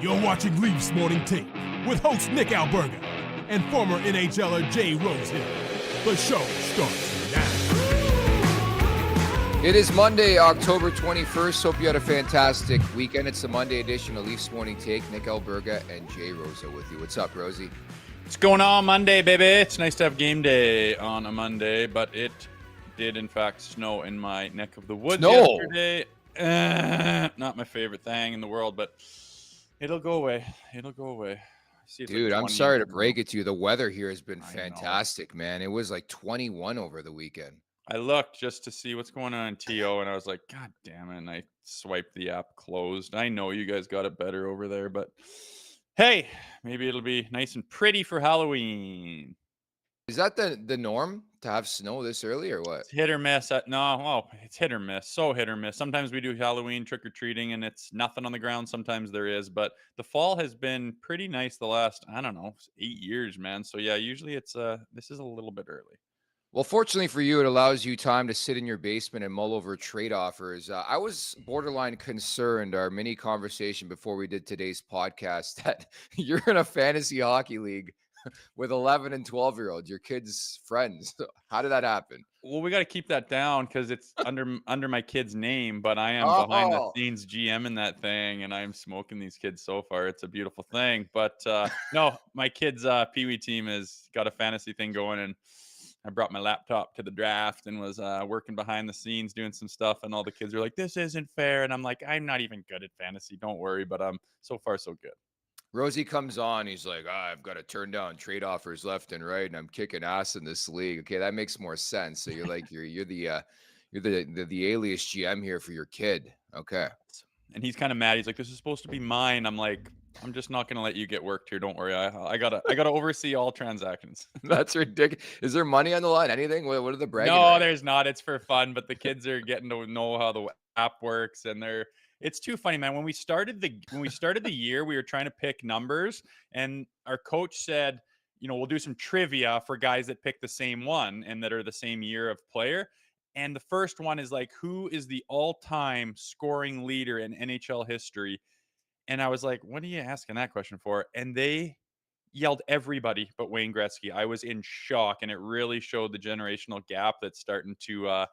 You're watching Leafs Morning Take with host Nick Alberga and former NHLer Jay Rosehill. The show starts now. It is Monday, October 21st. Hope you had a fantastic weekend. It's the Monday edition of Leafs Morning Take. Nick Alberga and Jay Rosehill with you. What's up, Rosie? What's going on Monday, baby? It's nice to have game day on a Monday, but it did, in fact, snow in my neck of the woods yesterday. Not my favorite thing in the world, but it'll go away. It'll go away. Dude, I'm sorry to break it to you. The weather here has been fantastic, man. It was like 21 over the weekend. I looked just to see what's going on in TO, and I was like, God damn it. And I swiped the app closed. I know you guys got it better over there, but hey, maybe it'll be nice and pretty for Halloween. Is that the norm to have snow this early or what? It's hit or miss. It's hit or miss. So hit or miss. Sometimes we do Halloween trick-or-treating and it's nothing on the ground. Sometimes there is. But the fall has been pretty nice the last, 8 years, man. So, yeah, usually it's this is a little bit early. Well, fortunately for you, it allows you time to sit in your basement and mull over trade offers. I was borderline concerned, our mini conversation before we did today's podcast, that you're in a fantasy hockey league with 11 and 12-year-olds, your kids' friends. How did that happen? Well, we got to keep that down because it's under my kid's name, but I am behind the scenes GM in that thing, and I'm smoking these kids so far. It's a beautiful thing. But no, my kids' Pee Wee team has got a fantasy thing going, and I brought my laptop to the draft and was working behind the scenes doing some stuff, and all the kids are like, "This isn't fair," and I'm like, "I'm not even good at fantasy. Don't worry." But so far so good. Rosie comes on. He's like, I've got to turn down trade offers left and right, and I'm kicking ass in this league. Okay, that makes more sense. So you're like, you're the alias GM here for your kid. Okay. And he's kind of mad. He's like, "This is supposed to be mine." I'm like, "I'm just not gonna let you get worked here. Don't worry. I gotta oversee all transactions." That's ridiculous. Is there money on the line? Anything? What are the bragging? No, there's not. It's for fun, but the kids are getting to know how the app works, and it's too funny, man. When we started the year, we were trying to pick numbers, and our coach said, we'll do some trivia for guys that pick the same one and that are the same year of player. And the first one is like, who is the all-time scoring leader in NHL history? And I was like, what are you asking that question for? And they yelled everybody but Wayne Gretzky. I was in shock, and it really showed the generational gap that's starting to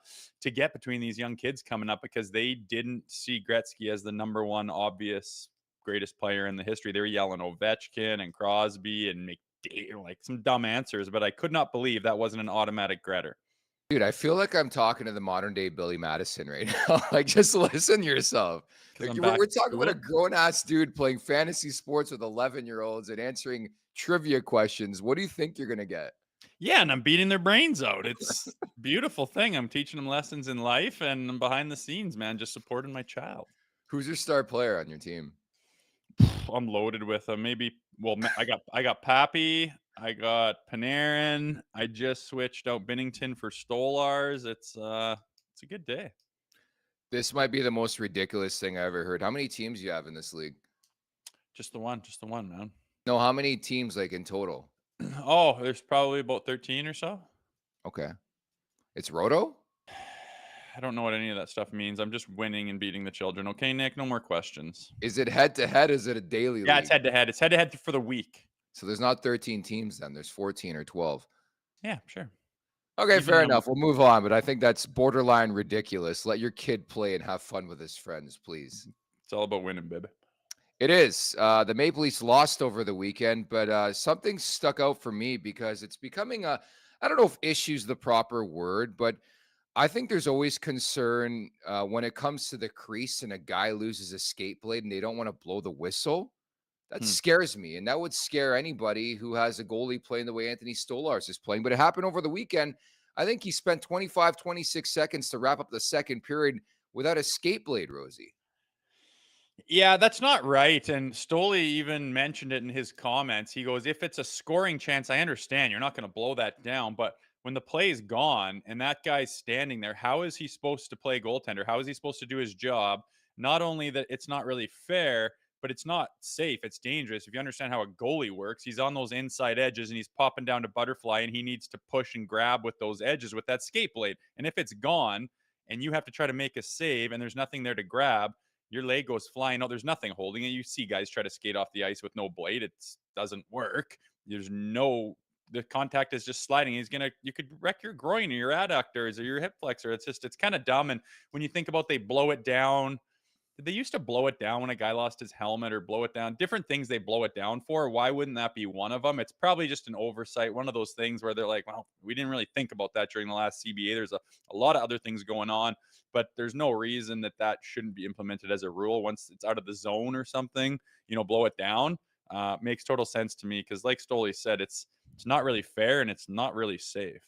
get between these young kids coming up, because they didn't see Gretzky as the number one obvious greatest player in the history. They were yelling Ovechkin and Crosby and McDavid, like some dumb answers, but I could not believe that wasn't an automatic Gretter. Dude, I feel like I'm talking to the modern day Billy Madison right now. Like, just listen to yourself. Like, we're talking about a grown-ass dude playing fantasy sports with 11-year-olds and answering trivia questions. What do you think you're going to get? Yeah, and I'm beating their brains out. It's a beautiful thing. I'm teaching them lessons in life, and I'm behind the scenes, man, just supporting my child. Who's your star player on your team? I'm loaded with them. I got Pappy. I got Panarin. I just switched out Binnington for Stolars. It's a good day. This might be the most ridiculous thing I ever heard. How many teams do you have in this league? Just the one, man. No, how many teams like in total? Oh, there's probably about 13 or so. Okay. It's Roto? I don't know what any of that stuff means. I'm just winning and beating the children. Okay, Nick, no more questions. Is it head-to-head? Is it a daily league? Yeah, it's head-to-head. It's head-to-head for the week. So there's not 13 teams then. There's 14 or 12. Yeah, sure. Okay, fair enough. We'll move on, but I think that's borderline ridiculous. Let your kid play and have fun with his friends, please. It's all about winning, baby. It is. The Maple Leafs lost over the weekend, but something stuck out for me because it's becoming I don't know if issue's the proper word, but I think there's always concern when it comes to the crease and a guy loses a skate blade and they don't want to blow the whistle. That scares me, and that would scare anybody who has a goalie playing the way Anthony Stolars is playing. But it happened over the weekend. I think he spent 25, 26 seconds to wrap up the second period without a skate blade, Rosie. Yeah, that's not right. And Stoli even mentioned it in his comments. He goes, if it's a scoring chance, I understand. You're not going to blow that down. But when the play is gone and that guy's standing there, how is he supposed to play goaltender? How is he supposed to do his job? Not only that it's not really fair, but it's not safe. It's dangerous. If you understand how a goalie works, he's on those inside edges and he's popping down to butterfly, and he needs to push and grab with those edges with that skate blade. And if it's gone and you have to try to make a save and there's nothing there to grab, your leg goes flying out. There's nothing holding it. You see guys try to skate off the ice with no blade. It doesn't work. The contact is just sliding. You could wreck your groin or your adductors or your hip flexor. It's kind of dumb. And when you think about they blow it down, did they used to blow it down when a guy lost his helmet or blow it down? Different things they blow it down for. Why wouldn't that be one of them? It's probably just an oversight. One of those things where they're like, well, we didn't really think about that during the last CBA. There's a lot of other things going on, but there's no reason that shouldn't be implemented as a rule once it's out of the zone or something, blow it down. Makes total sense to me because like Stoley said, it's not really fair and it's not really safe.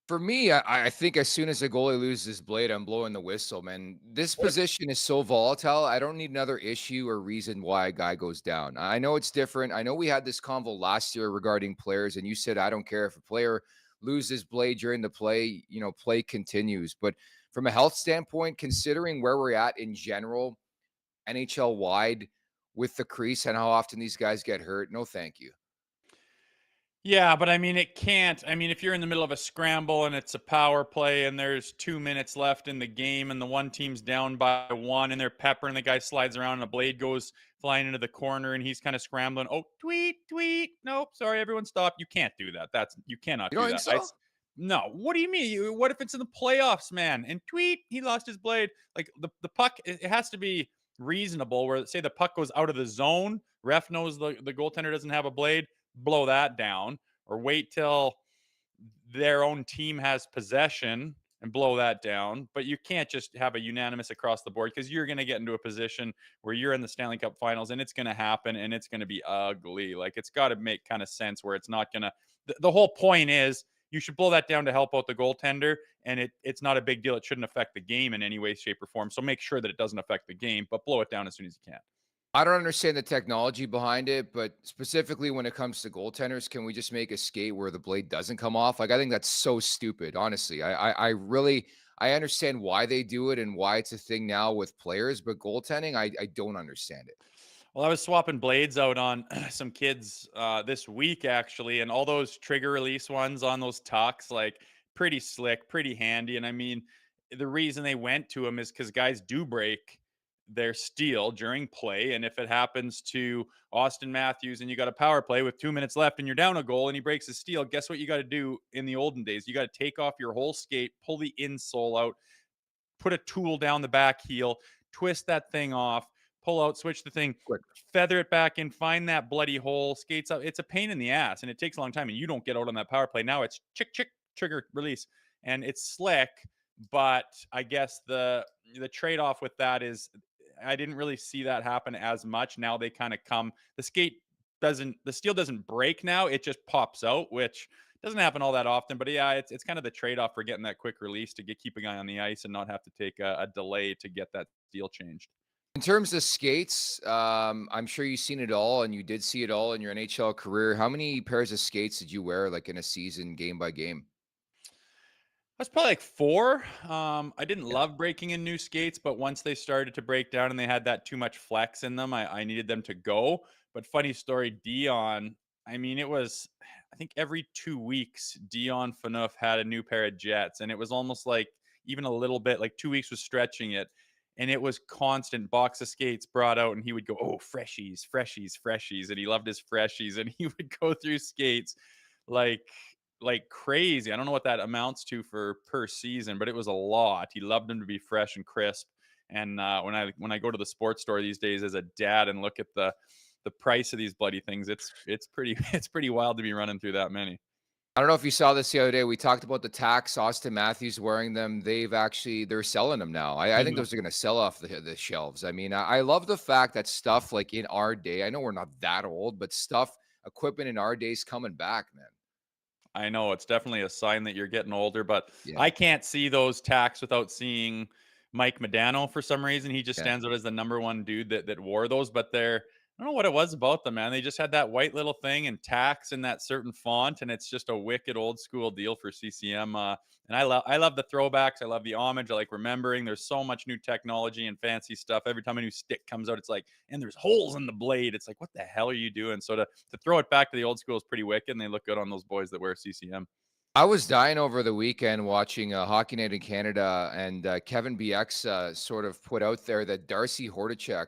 For me, I think as soon as a goalie loses his blade, I'm blowing the whistle, man. This position is so volatile. I don't need another issue or reason why a guy goes down. I know it's different. I know we had this convo last year regarding players, and you said, I don't care if a player loses blade during the play, play continues. But from a health standpoint, considering where we're at in general, NHL wide with the crease and how often these guys get hurt, no, thank you. Yeah, but I mean, it can't. I mean, if you're in the middle of a scramble and it's a power play and there's 2 minutes left in the game and the one team's down by 1 and they're peppering, the guy slides around and a blade goes flying into the corner and he's kind of scrambling. Oh, tweet. Nope, sorry, everyone stop. You can't do that. You cannot You do don't think that. so? No, what do you mean? What if it's in the playoffs, man? And he lost his blade. Like the puck, it has to be reasonable where, say, the puck goes out of the zone, ref knows the goaltender doesn't have a blade, blow that down, or wait till their own team has possession and blow that down. But you can't just have a unanimous across the board because you're going to get into a position where you're in the Stanley Cup Finals and it's going to happen and it's going to be ugly. Like, it's got to make kind of sense where it's not going to. The whole point is you should blow that down to help out the goaltender, and it's not a big deal. It shouldn't affect the game in any way, shape, or form. So make sure that it doesn't affect the game, but blow it down as soon as you can. I don't understand the technology behind it, but specifically when it comes to goaltenders, can we just make a skate where the blade doesn't come off? Like, I think that's so stupid, honestly. I really I understand why they do it and why it's a thing now with players, but goaltending, I don't understand it. Well, I was swapping blades out on some kids this week, actually, and all those trigger release ones on those tucks, like, pretty slick, pretty handy. And I mean, the reason they went to them is because guys do break their steel during play. And if it happens to Austin Matthews and you got a power play with 2 minutes left and you're down a goal and he breaks his steel, guess what you got to do in the olden days? You got to take off your whole skate, pull the insole out, put a tool down the back heel, twist that thing off, pull out, switch the thing, Quick. feather it back in, find that bloody hole, skates up. It's a pain in the ass and it takes a long time and you don't get out on that power play. Now it's chick, trigger release, and it's slick. But I guess the trade-off with that is I didn't really see that happen as much. Now they kind of come, the steel doesn't break now. It just pops out, which doesn't happen all that often. But yeah, it's kind of the trade-off for getting that quick release to keep a guy on the ice and not have to take a delay to get that steel changed. In terms of skates, I'm sure you've seen it all, and you did see it all in your NHL career. How many pairs of skates did you wear, like in a season, game by game? That's probably like 4. I didn't Yeah. love breaking in new skates, but once they started to break down and they had that too much flex in them, I needed them to go. But funny story, Dion, I mean, it was, I think every 2 weeks, Dion Phaneuf had a new pair of Jets. And it was almost like even a little bit, like 2 weeks was stretching it. And it was constant box of skates brought out. And he would go, oh, freshies. And he loved his freshies. And he would go through skates like crazy. I don't know what that amounts to for per season, but it was a lot. He loved them to be fresh and crisp. And when I go to the sports store these days as a dad and look at the price of these bloody things, it's pretty it's pretty wild to be running through that many. I don't know if you saw this the other day. We talked about the tax. Austin Matthews wearing them. They're selling them now. I I think know. those are going to sell off the shelves. I mean, I love the fact that stuff like in our day, I know we're not that old, but equipment in our days coming back, man. I know it's definitely a sign that you're getting older, but Yeah. I can't see those tacks without seeing Mike Modano for some reason. He just Yeah. stands out as the number one dude that wore those, but I don't know what it was about them, man. They just had that white little thing and tacks in that certain font, and it's just a wicked old school deal for CCM. And I love the throwbacks. I love the homage. I like remembering. There's so much new technology and fancy stuff. Every time a new stick comes out, it's like, and there's holes in the blade. It's like, what the hell are you doing? So to throw it back to the old school is pretty wicked, and they look good on those boys that wear CCM. I was dying over the weekend watching Hockey Night in Canada, and Kevin BX sort of put out there that Darcy Hordichek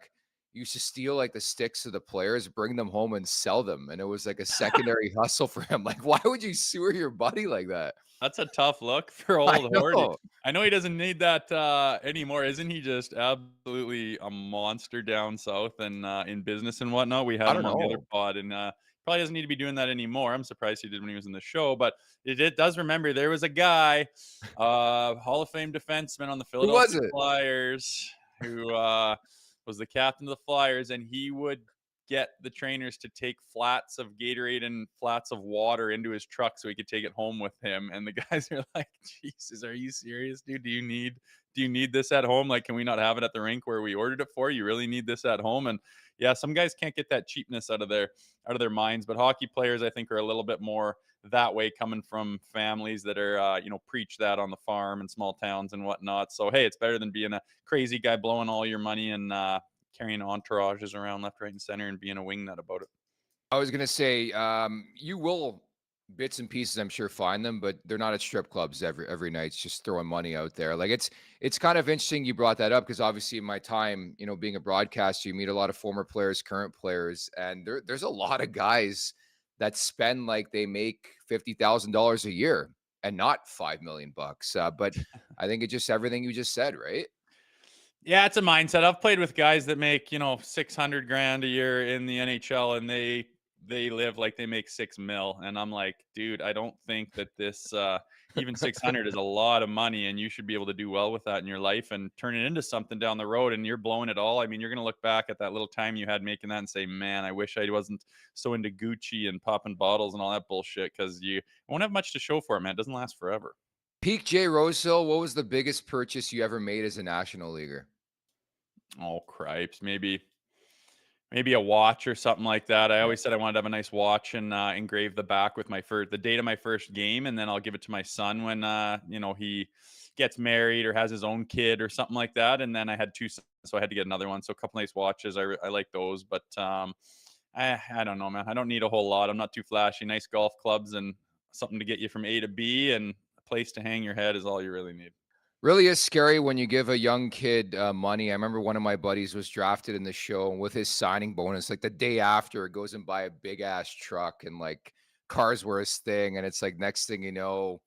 used to steal like the sticks of the players, bring them home, and sell them, and it was like a secondary hustle for him. Like, why would you sewer your buddy like that? That's a tough look for I old Horty. know. I know he doesn't need that anymore. Isn't he just absolutely a monster down south and in business and whatnot? We I had don't him on the other know. pod, and probably doesn't need to be doing that anymore. I'm surprised he did when he was in the show, but it does remember there was a guy, Hall of Fame defenseman on the Who was Philadelphia it? Flyers, who was the captain of the Flyers, and he would get the trainers to take flats of Gatorade and flats of water into his truck so he could take it home with him. And the guys are like, Jesus, are you serious, dude? Do you need this at home? Like, can we not have it at the rink where we ordered it for? You really need this at home? And yeah, some guys can't get that cheapness out of their minds. But hockey players, I think, are a little bit more that way, coming from families that are preach that on the farm and small towns and whatnot. So hey, it's better than being a crazy guy blowing all your money and carrying entourages around left, right, and center and being a wingnut about it. I was gonna say, you will bits and pieces, I'm sure, find them, but they're not at strip clubs every night. It's just throwing money out there. Like it's kind of interesting you brought that up because obviously in my time, being a broadcaster, you meet a lot of former players, current players, and there's a lot of guys that spend like they make $50,000 a year and not 5 million bucks. But I think it's just everything you just said, right? Yeah, it's a mindset. I've played with guys that make 600 grand a year in the NHL, and they live like they make 6 mil, and I'm like, dude, I don't think that this even 600 is a lot of money, and you should be able to do well with that in your life and turn it into something down the road. And you're blowing it all. I mean, you're gonna look back at that little time you had making that and say, man, I wish I wasn't so into Gucci and popping bottles and all that bullshit, because you won't have much to show for it, man. It doesn't last forever. Peak Jay Rosehill, what was the biggest purchase you ever made as a national leaguer? Oh, cripes, maybe a watch or something like that. I always said I wanted to have a nice watch and engrave the back with the date of my first game, and then I'll give it to my son when he gets married or has his own kid or something like that. And then I had two sons, so I had to get another one. So a couple nice watches. I like those, but I don't know, man. I don't need a whole lot. I'm not too flashy. Nice golf clubs and something to get you from A to B, and a place to hang your head is all you really need. Really is scary when you give a young kid money. I remember one of my buddies was drafted in the show, and with his signing bonus, like the day after, it goes and buy a big ass truck, and like cars were his thing. And it's like next thing you know,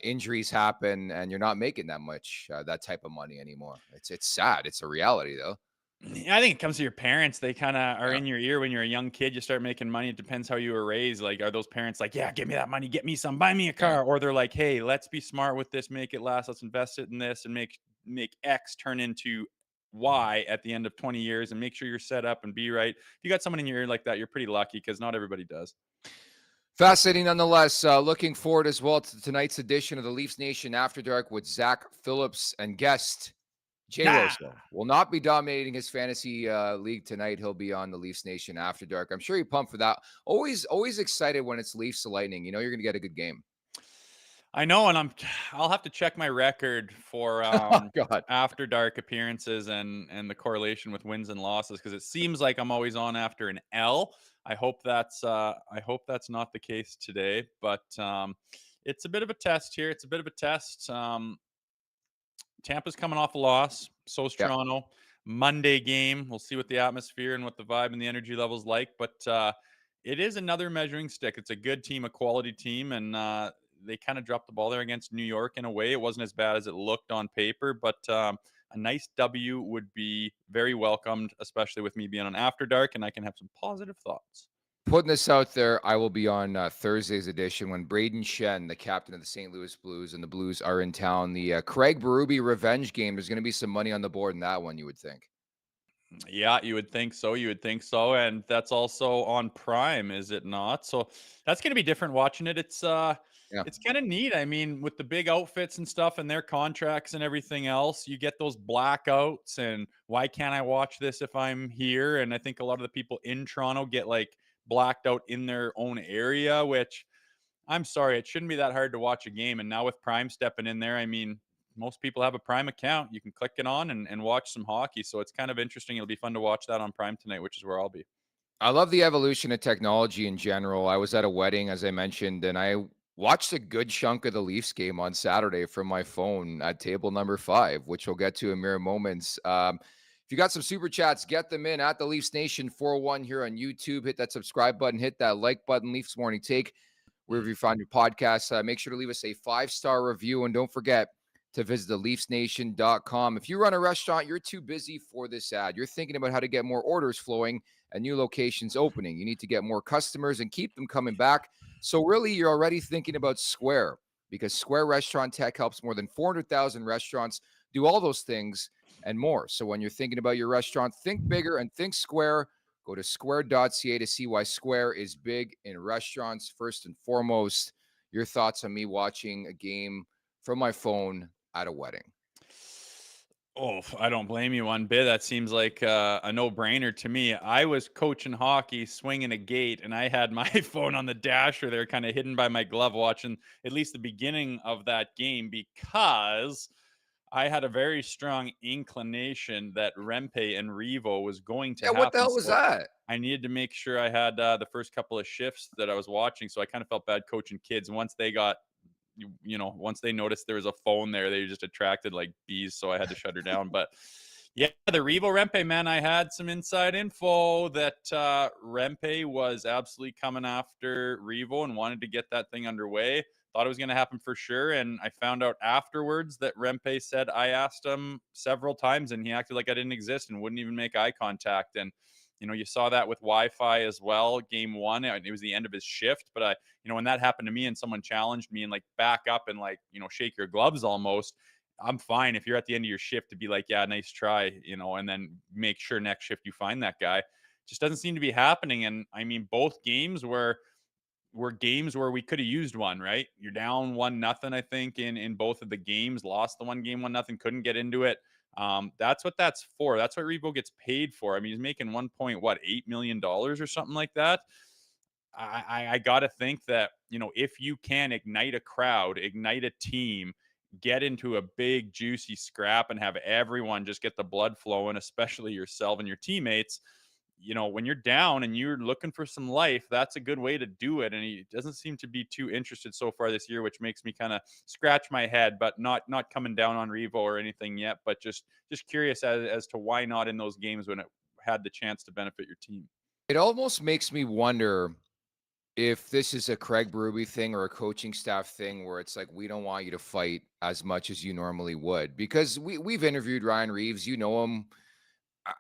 injuries happen, and you're not making that much that type of money anymore. It's sad. It's a reality though. Yeah, I think it comes to your parents. They kind of are Yeah. in your ear when you're a young kid. You start making money. It depends how you were raised. Like, are those parents like, yeah, give me that money, get me some, buy me a Yeah. car? Or they're like, hey, let's be smart with this, make it last. Let's invest it in this and make X turn into Y at the end of 20 years and make sure you're set up and be right. If you got someone in your ear like that, you're pretty lucky because not everybody does. Fascinating nonetheless. Looking forward as well to tonight's edition of the Leafs Nation After Dark with Zach Phillips and guest Jay Ah, Rosehill will not be dominating his fantasy league tonight. He'll be on the Leafs Nation After Dark. I'm sure you're pumped for that. Always excited when it's Leafs to Lightning. You know you're going to get a good game. I know, and I'll have to check my record for Oh, God. after dark appearances and the correlation with wins and losses, because it seems like I'm always on after an L. I hope that's not the case today, but it's a bit of a test here. It's a bit of a test. Tampa's coming off a loss. So's Yeah. Toronto. Monday game. We'll see what the atmosphere and what the vibe and the energy level's like. But it is another measuring stick. It's a good team, a quality team, and they kind of dropped the ball there against New York in a way. It wasn't as bad as it looked on paper, but a nice W would be very welcomed, especially with me being on After Dark, and I can have some positive thoughts. Putting this out there, I will be on Thursday's edition when Braden Shen, the captain of the St. Louis Blues, and the Blues are in town. The Craig Berube revenge game. There's going to be some money on the board in that one, you would think. Yeah, you would think so. You would think so. And that's also on Prime, is it not? So that's going to be different watching it. Yeah. It's kind of neat. I mean, with the big outfits and stuff and their contracts and everything else, you get those blackouts and why can't I watch this if I'm here? And I think a lot of the people in Toronto get like blacked out in their own area, which I'm sorry, it shouldn't be that hard to watch a game. And now with Prime stepping in there, I mean, most people have a Prime account. You can click it on and watch some hockey. So it's kind of interesting. It'll be fun to watch that on Prime tonight, which is where I'll be. I love the evolution of technology in general. I was at a wedding, as I mentioned, and I watched a good chunk of the Leafs game on Saturday from my phone at table number 5, which we'll get to in mere moments. If you got some super chats, get them in at the Leafs Nation 401 here on YouTube. Hit that subscribe button, hit that like button. Leafs Morning Take, wherever you find your podcast. Make sure to leave us a 5-star review, and don't forget to visit the LeafsNation.com. If you run a restaurant, you're too busy for this ad. You're thinking about how to get more orders flowing and new locations opening. You need to get more customers and keep them coming back. So really, you're already thinking about Square, because Square Restaurant Tech helps more than 400,000 restaurants do all those things and more. So when you're thinking about your restaurant, think bigger and think Square. Go to square.ca to see why Square is big in restaurants. First and foremost, your thoughts on me watching a game from my phone at a wedding? Oh, I don't blame you one bit. That seems like a no-brainer to me. I was coaching hockey, swinging a gate, and I had my phone on the dasher there, kind of hidden by my glove, watching at least the beginning of that game, because I had a very strong inclination that Rempe and Revo was going to Yeah, what the happen. hell was So that? I needed to make sure I had the first couple of shifts that I was watching. So I kind of felt bad coaching kids. Once they got once they noticed there was a phone there, they just attracted like bees. So I had to shut her down. But yeah, the Revo Rempe, man, I had some inside info that Rempe was absolutely coming after Revo and wanted to get that thing underway. Thought it was going to happen for sure. And I found out afterwards that Rempe said I asked him several times and he acted like I didn't exist and wouldn't even make eye contact. And you saw that with Wi-Fi as well. Game 1, it was the end of his shift, but when that happened to me and someone challenged me and like back up and like, shake your gloves almost, I'm fine if you're at the end of your shift to be like, yeah, nice try, and then make sure next shift you find that guy. Just doesn't seem to be happening. And I mean, both games were games where we could have used one, right? You're down 1-0, I think, in both of the games, lost the one game 1-0, couldn't get into it. That's what that's for. That's what Revo gets paid for. I mean, he's making $8 million or something like that. I got to think that, if you can ignite a crowd, ignite a team, get into a big, juicy scrap and have everyone just get the blood flowing, especially yourself and your teammates, when you're down and you're looking for some life, that's a good way to do it. And he doesn't seem to be too interested so far this year, which makes me kind of scratch my head, but not coming down on Revo or anything yet, but just curious as to why not in those games when it had the chance to benefit your team. It almost makes me wonder if this is a Craig Berube thing or a coaching staff thing where it's like, we don't want you to fight as much as you normally would, because we've interviewed Ryan Reaves, you know him.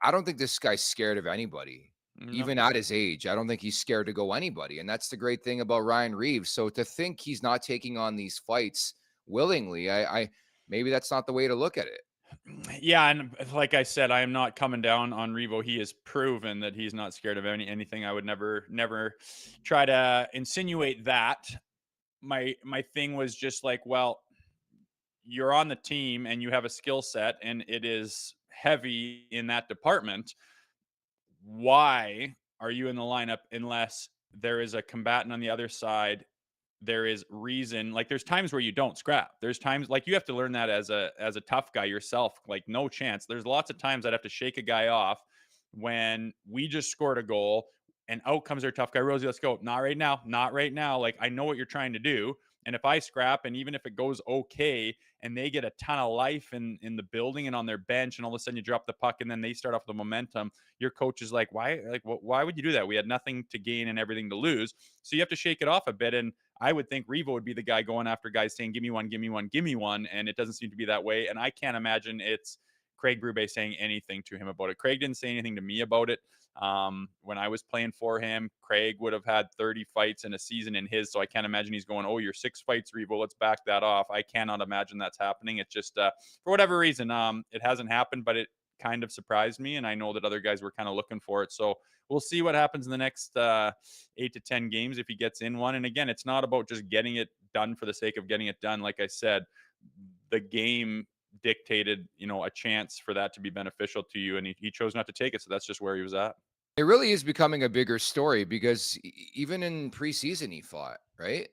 I don't think this guy's scared of anybody, No. even at his age. I don't think he's scared to go anybody. And that's the great thing about Ryan Reaves. So to think he's not taking on these fights willingly, I maybe that's not the way to look at it. Yeah, and like I said, I am not coming down on Revo. He has proven that he's not scared of anything. I would never try to insinuate that. My thing was just like, well, you're on the team and you have a skill set and it is heavy in that department. Why are you in the lineup unless there is a combatant on the other side? There is reason. Like there's times where you don't scrap. There's times like you have to learn that as a tough guy yourself. Like no chance. There's lots of times I'd have to shake a guy off when we just scored a goal and out comes our tough guy. Rosie, let's go. Not right now. Not right now. Like I know what you're trying to do. And if I scrap and even if it goes okay and they get a ton of life in the building and on their bench and all of a sudden you drop the puck and then they start off the momentum, your coach is like, why would you do that? We had nothing to gain and everything to lose. So you have to shake it off a bit. And I would think Revo would be the guy going after guys saying, give me one, give me one, give me one. And it doesn't seem to be that way. And I can't imagine it's Craig Berube saying anything to him about it. Craig didn't say anything to me about it. When I was playing for him, Craig would have had 30 fights in a season in his. So I can't imagine he's going, oh, you're 6 fights, Revo. Let's back that off. I cannot imagine that's happening. It's just for whatever reason, it hasn't happened, but it kind of surprised me. And I know that other guys were kind of looking for it. So we'll see what happens in the next 8 to 10 games if he gets in one. And again, it's not about just getting it done for the sake of getting it done. Like I said, the game dictated, a chance for that to be beneficial to you. And he chose not to take it. So that's just where he was at. It really is becoming a bigger story because even in preseason he fought, right?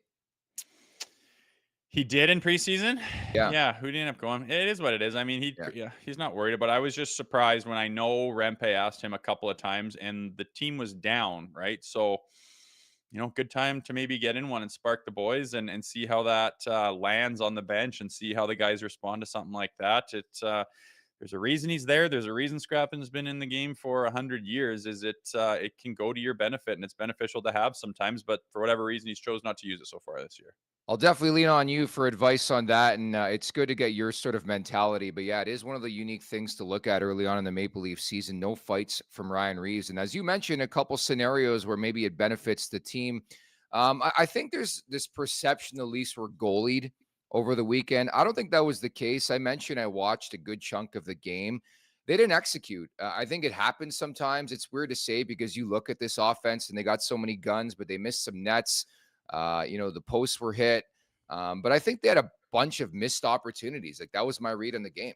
He did in preseason. Yeah. Yeah. Who did he end up going? It is what it is. I mean, Yeah. he's not worried about it. I was just surprised when I know Rempe asked him a couple of times and the team was down, right? So good time to maybe get in one and spark the boys and see how that lands on the bench and see how the guys respond to something like that. There's a reason he's there. There's a reason Scrappin's been in the game for 100 years. It can go to your benefit, and it's beneficial to have sometimes. But for whatever reason, he's chose not to use it so far this year. I'll definitely lean on you for advice on that, and it's good to get your sort of mentality. But yeah, it is one of the unique things to look at early on in the Maple Leaf season. No fights from Ryan Reaves, and as you mentioned, a couple scenarios where maybe it benefits the team. I think there's this perception the Leafs were goalied over the weekend. I don't think that was the case. I mentioned I watched a good chunk of the game. They didn't execute. I think it happens sometimes. It's weird to say because you look at this offense and they got so many guns, but they missed some nets. The posts were hit. But I think they had a bunch of missed opportunities. Like that was my read on the game.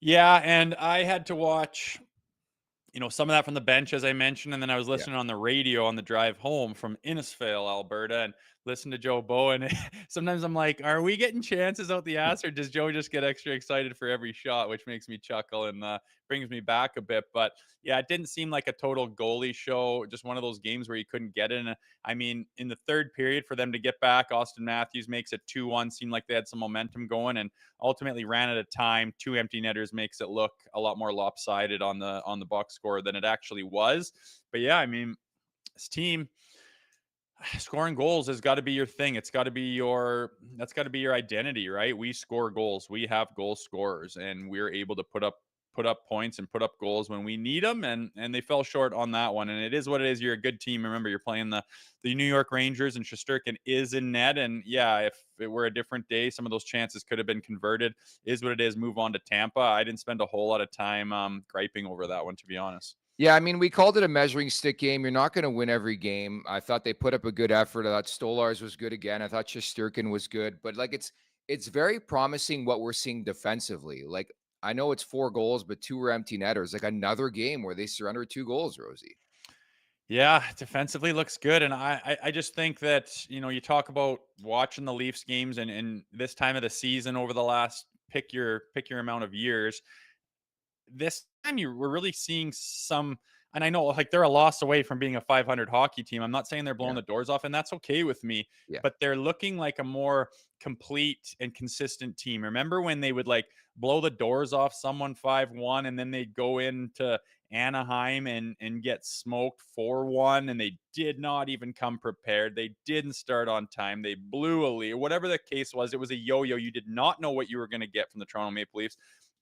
Yeah, and I had to watch some of that from the bench, as I mentioned, and then I was listening on the radio on the drive home from Innisfail, Alberta, and listen to Joe Bowen. Sometimes I'm like, are we getting chances out the ass, or does Joe just get extra excited for every shot, which makes me chuckle and brings me back a bit? But yeah, it didn't seem like a total goalie show, just one of those games where you couldn't get it. And I mean, in the third period, for them to get back, Austin Matthews makes it 2-1, seemed like they had some momentum going, and ultimately ran out of time. 2 empty netters makes it look a lot more lopsided on the box score than it actually was. But yeah, I mean, this team scoring goals has got to be your thing. That's got to be your identity, right? We score goals. We have goal scorers, and we're able to put up points and put up goals when we need them, and they fell short on that one. And it is what it is. You're a good team. Remember, you're playing the New York Rangers, and Shesterkin is in net. And yeah, if it were a different day, some of those chances could have been converted. Is what it is. Move on to Tampa. I didn't spend a whole lot of time griping over that one, to be honest. Yeah, I mean, we called it a measuring stick game. You're not going to win every game. I thought they put up a good effort. I thought Stolarz was good again. I thought Shesterkin was good. But like it's very promising what we're seeing defensively. Like I know it's 4 goals, but 2 were empty netters. Like another game where they surrendered 2 goals, Rosie. Yeah, defensively looks good. And I just think that, you talk about watching the Leafs games and this time of the season over the last pick your amount of years. This time we're really seeing some, and I know like they're a loss away from being a 500 hockey team. I'm not saying they're blowing the doors off, and that's okay with me. Yeah. But they're looking like a more complete and consistent team. Remember when they would like blow the doors off someone 5-1, and then they'd go into Anaheim and get smoked 4-1, and they did not even come prepared. They didn't start on time. They blew a lead. Whatever the case was, it was a yo-yo. You did not know what you were going to get from the Toronto Maple Leafs.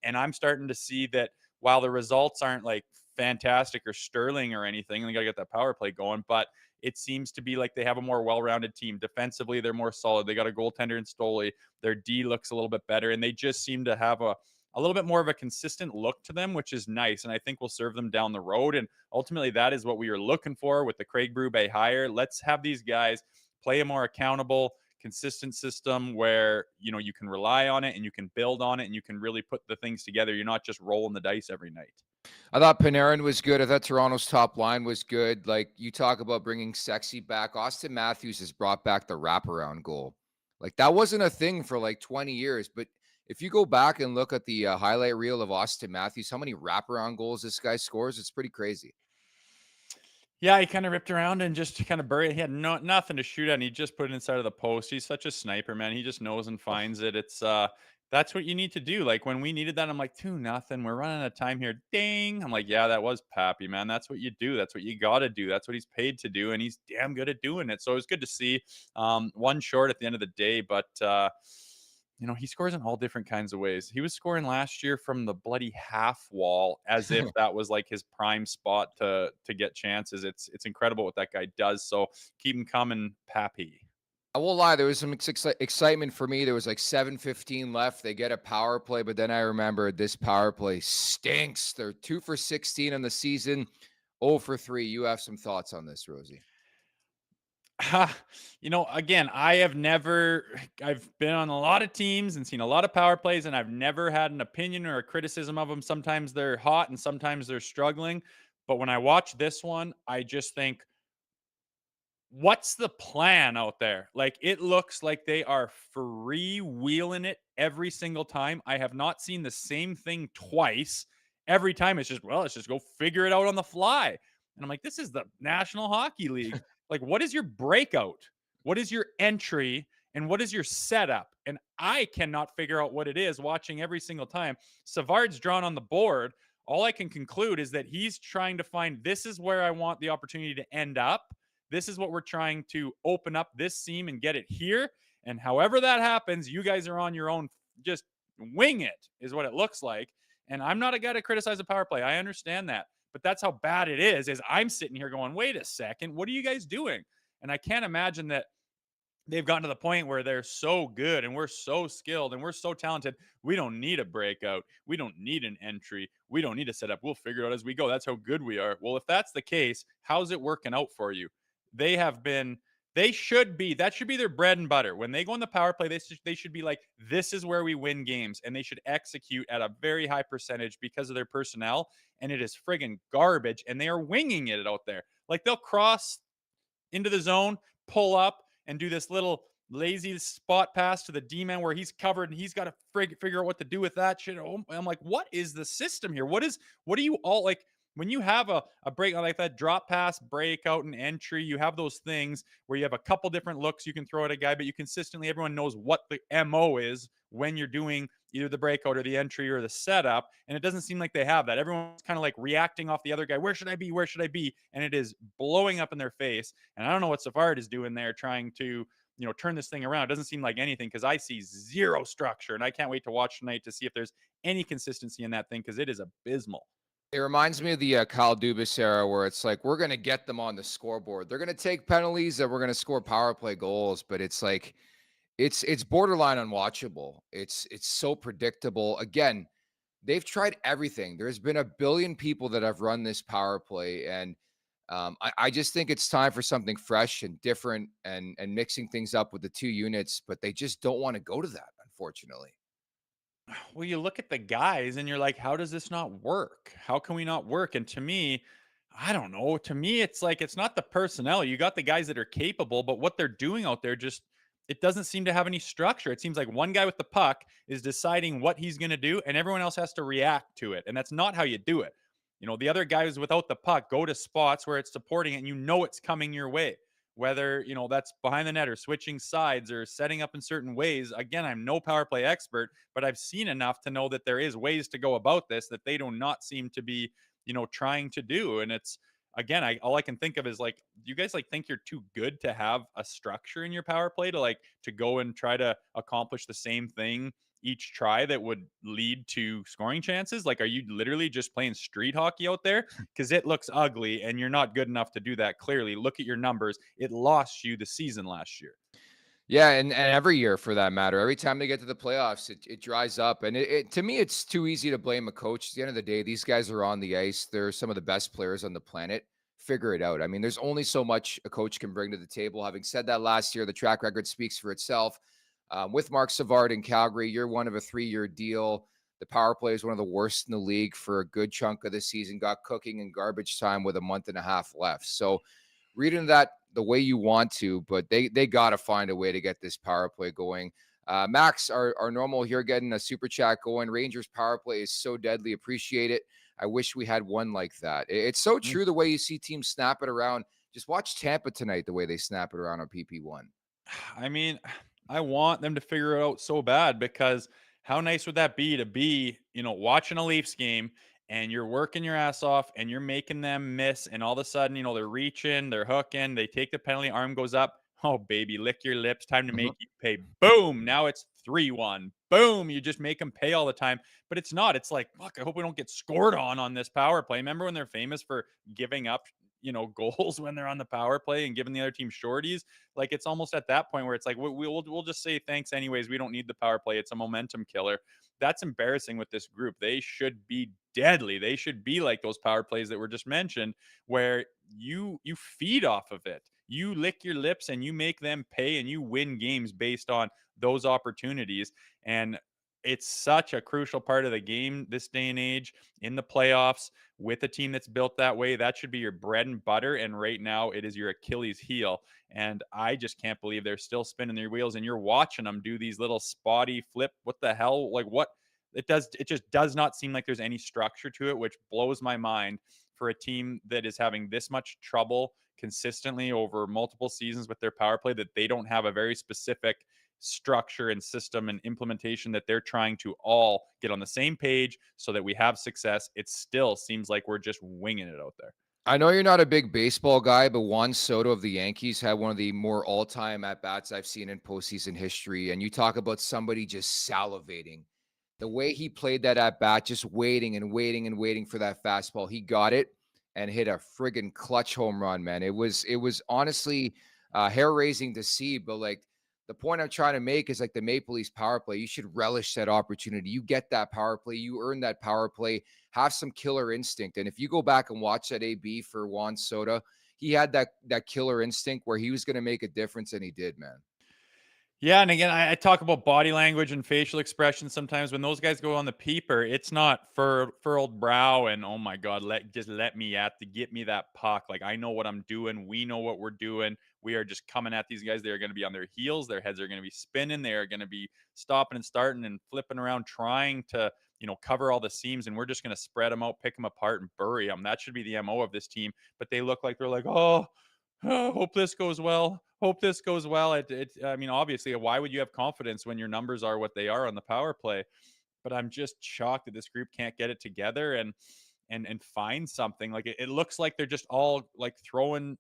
And I'm starting to see that while the results aren't like fantastic or sterling or anything, and they got to get that power play going, but it seems to be like they have a more well-rounded team. Defensively, they're more solid. They got a goaltender in Stoli. Their D looks a little bit better, and they just seem to have a little bit more of a consistent look to them, which is nice, and I think will serve them down the road. And ultimately, that is what we are looking for with the Craig Berube hire. Let's have these guys play a more accountable, consistent system where you can rely on it and you can build on it and you can really put the things together. You're not just rolling the dice every night. I thought Panarin was good. I thought Toronto's top line was good. Like you talk about bringing sexy back. Austin Matthews has brought back the wraparound goal. Like that wasn't a thing for like 20 years. But if you go back and look at the highlight reel of Austin Matthews, how many wraparound goals this guy scores, it's pretty crazy. Yeah, he kind of ripped around and just kind of buried. He had nothing to shoot at, and he just put it inside of the post. He's such a sniper, man. He just knows and finds it. It's that's what you need to do. Like when we needed that, I'm like 2-0. We're running out of time here. Ding. I'm like, yeah, that was Pappy, man. That's what you do. That's what you got to do. That's what he's paid to do, and he's damn good at doing it. So it was good to see. One short at the end of the day, but he scores in all different kinds of ways. He was scoring last year from the bloody half wall as if that was like his prime spot to get chances. It's incredible what that guy does. So keep him coming, Pappy. I won't lie. There was some excitement for me. There was like 7:15 left. They get a power play, but then I remembered this power play stinks. They're 2 for 16 on the season, 0 for 3. You have some thoughts on this, Rosie? Again, I've been on a lot of teams and seen a lot of power plays, and I've never had an opinion or a criticism of them. Sometimes they're hot and sometimes they're struggling. But when I watch this one, I just think, what's the plan out there? Like, it looks like they are freewheeling it every single time. I have not seen the same thing twice. Every time it's just, let's just go figure it out on the fly. And I'm like, this is the National Hockey League. Like, what is your breakout? What is your entry? And what is your setup? And I cannot figure out what it is watching every single time. Savard's drawn on the board. All I can conclude is that he's trying to find, this is where I want the opportunity to end up. This is what we're trying to open up this seam and get it here. And however that happens, you guys are on your own. Just wing it, is what it looks like. And I'm not a guy to criticize a power play. I understand that. But that's how bad it is I'm sitting here going, wait a second, what are you guys doing? And I can't imagine that they've gotten to the point where they're so good and we're so skilled and we're so talented. We don't need a breakout. We don't need an entry. We don't need a setup. We'll figure it out as we go. That's how good we are. Well, if that's the case, how's it working out for you? They have been, they should be, that should be their bread and butter. When they go on the power play, they should be like, this is where we win games. And they should execute at a very high percentage because of their personnel. And it is friggin' garbage. And they are winging it out there. Like they'll cross into the zone, pull up, and do this little lazy spot pass to the D-man where he's covered and he's got to figure out what to do with that shit. I'm like, what is the system here? What do you all like when you have a break like that drop pass, breakout, and entry? You have those things where you have a couple different looks you can throw at a guy, but you consistently, everyone knows what the MO is when you're doing either the breakout or the entry or the setup. And it doesn't seem like they have that. Everyone's kind of like reacting off the other guy. Where should I be? Where should I be? And it is blowing up in their face. And I don't know what Savard is doing there trying to, turn this thing around. It doesn't seem like anything because I see zero structure. And I can't wait to watch tonight to see if there's any consistency in that thing because it is abysmal. It reminds me of the Kyle Dubas era where it's like, we're going to get them on the scoreboard. They're going to take penalties and we're going to score power play goals. But it's like, it's borderline unwatchable. It's so predictable. Again, they've tried everything. There's been a billion people that have run this power play. And I just think it's time for something fresh and different and mixing things up with the two units, but they just don't want to go to that, unfortunately. Well, you look at the guys and you're like, how does this not work? How can we not work? And to me, I don't know. To me, it's like it's not the personnel. You got the guys that are capable, but what they're doing out there just it doesn't seem to have any structure. It seems like one guy with the puck is deciding what he's going to do and everyone else has to react to it. And that's not how you do it. The other guys without the puck go to spots where it's supporting it and it's coming your way. Whether, that's behind the net or switching sides or setting up in certain ways. Again, I'm no power play expert, but I've seen enough to know that there is ways to go about this that they do not seem to be, trying to do. And it's, again, all I can think of is like, you guys like think you're too good to have a structure in your power play to go and try to accomplish the same thing each try that would lead to scoring chances? Like, are you literally just playing street hockey out there? Because it looks ugly and you're not good enough to do that. Clearly, look at your numbers. It lost you the season last year. Yeah, and every year for that matter, every time they get to the playoffs, it dries up. And to me, it's too easy to blame a coach. At the end of the day, these guys are on the ice. They're some of the best players on the planet. Figure it out. I mean, there's only so much a coach can bring to the table. Having said that, last year, the track record speaks for itself. With Mark Savard in Calgary, you're one of a 3-year deal. The power play is one of the worst in the league for a good chunk of the season. Got cooking in garbage time with a month and a half left. So read into that the way you want to, but they got to find a way to get this power play going. Max, our normal here, getting a super chat going. Rangers power play is so deadly. Appreciate it. I wish we had one like that. It's so true the way you see teams snap it around. Just watch Tampa tonight, the way they snap it around on PP1. I mean, I want them to figure it out so bad because how nice would that be to be, watching a Leafs game and you're working your ass off and you're making them miss. And all of a sudden, they're reaching, they're hooking, they take the penalty, arm goes up. Oh, baby, lick your lips. Time to make you pay. Boom. Now it's 3-1. Boom. You just make them pay all the time. But it's not. It's like, fuck, I hope we don't get scored on this power play. Remember when they're famous for giving up, goals when they're on the power play and giving the other team shorties? Like, it's almost at that point where it's like, we'll just say thanks anyways. We don't need the power play. It's a momentum killer. That's embarrassing with this group. They should be deadly. They should be like those power plays that were just mentioned where you feed off of it. You lick your lips and you make them pay and you win games based on those opportunities. And it's such a crucial part of the game this day and age in the playoffs with a team that's built that way. That should be your bread and butter. And right now it is your Achilles heel. And I just can't believe they're still spinning their wheels and you're watching them do these little spotty flip. What the hell? Like what? It just does not seem like there's any structure to it, which blows my mind for a team that is having this much trouble consistently over multiple seasons with their power play, that they don't have a very specific structure and system and implementation that they're trying to all get on the same page so that we have success. It still seems like we're just winging it out there. I know you're not a big baseball guy, but Juan Soto of the Yankees had one of the more all-time at-bats I've seen in postseason history. And you talk about somebody just salivating. The way he played that at-bat, just waiting and waiting and waiting for that fastball. He got it and hit a friggin' clutch home run, man. It was honestly hair-raising to see, but like the point I'm trying to make is like the Maple Leafs power play. You should relish that opportunity. You get that power play. You earn that power play. Have some killer instinct. And if you go back and watch that AB for Juan Soto, he had that killer instinct where he was going to make a difference, and he did, man. Yeah, and again, I talk about body language and facial expression sometimes. When those guys go on the peeper, it's not furrowed brow and oh my god, let me get me that puck. Like I know what I'm doing. We know what we're doing. We are just coming at these guys. They are going to be on their heels. Their heads are going to be spinning. They are going to be stopping and starting and flipping around, trying to cover all the seams. And we're just going to spread them out, pick them apart, and bury them. That should be the MO of this team. But they look like they're like, oh, hope this goes well. Hope this goes well. I mean, obviously, why would you have confidence when your numbers are what they are on the power play? But I'm just shocked that this group can't get it together and find something. Like it looks like they're just all like throwing,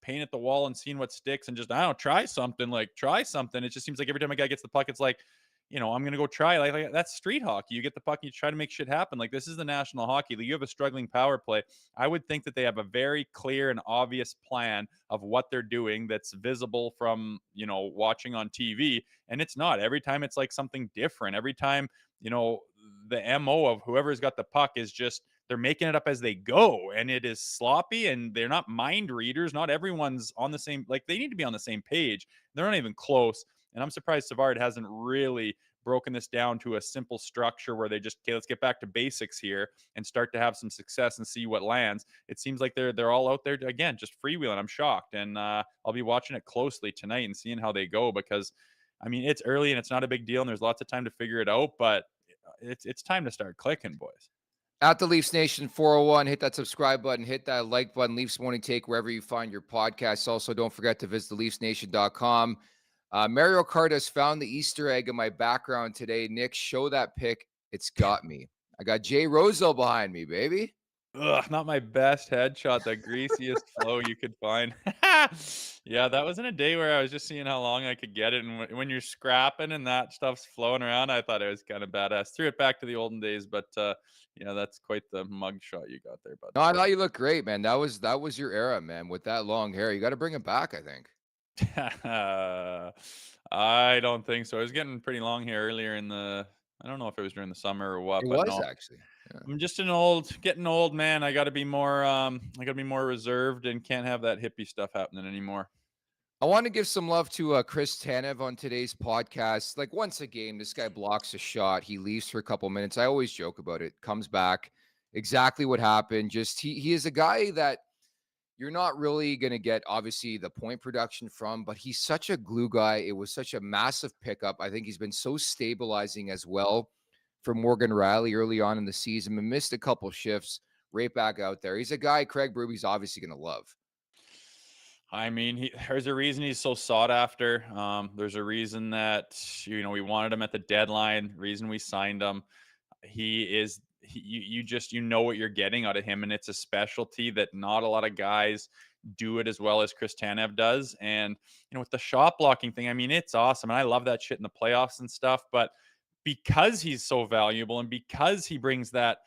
paint at the wall and seeing what sticks and just, I don't know, try something. It just seems like every time a guy gets the puck, it's like, I'm going to go try. Like that's street hockey. You get the puck and you try to make shit happen. Like this is the National Hockey League. You have a struggling power play. I would think that they have a very clear and obvious plan of what they're doing that's visible from, watching on TV. And it's not. Every time it's like something different. Every time, the MO of whoever's got the puck is just, they're making it up as they go. And it is sloppy and they're not mind readers. Not everyone's on the same, like they need to be on the same page. They're not even close. And I'm surprised Savard hasn't really broken this down to a simple structure where they just, okay, let's get back to basics here and start to have some success and see what lands. It seems like they're all out there again, just freewheeling. I'm shocked. And I'll be watching it closely tonight and seeing how they go because, I mean, it's early and it's not a big deal and there's lots of time to figure it out, but it's time to start clicking, boys. At the Leafs Nation 401, hit that subscribe button, hit that like button, Leafs Morning Take, wherever you find your podcasts. Also, don't forget to visit theleafsnation.com. Mario Kart has found the Easter egg in my background today. Nick, show that pic. It's got me. I got Jay Rosehill behind me, baby. Ugh, not my best headshot, the greasiest flow you could find. Yeah, that was in a day where I was just seeing how long I could get it. And when you're scrapping and that stuff's flowing around, I thought it was kind of badass. Threw it back to the olden days, but that's quite the mug shot you got there, bud. No, I thought you looked great, man. That was your era, man, with that long hair. You got to bring it back, I think. I don't think so. I was getting pretty long hair earlier I don't know if it was during the summer or what, It but was no. actually. Yeah. I'm just getting old, man. I got to be more reserved and can't have that hippie stuff happening anymore. I want to give some love to Chris Tanev on today's podcast. Like once a game, this guy blocks a shot. He leaves for a couple minutes. I always joke about it. Comes back. Exactly what happened. Just he is a guy that you're not really going to get, obviously, the point production from, but he's such a glue guy. It was such a massive pickup. I think he's been so stabilizing as well for Morgan Riley early on in the season. And missed a couple shifts, right back out there. He's a guy Craig Berube obviously going to love. I mean, there's a reason he's so sought after. There's a reason that, we wanted him at the deadline, reason we signed him. You know what you're getting out of him, and it's a specialty that not a lot of guys do it as well as Chris Tanev does. And, with the shot blocking thing, I mean, it's awesome. And I love that shit in the playoffs and stuff. But because he's so valuable and because he brings that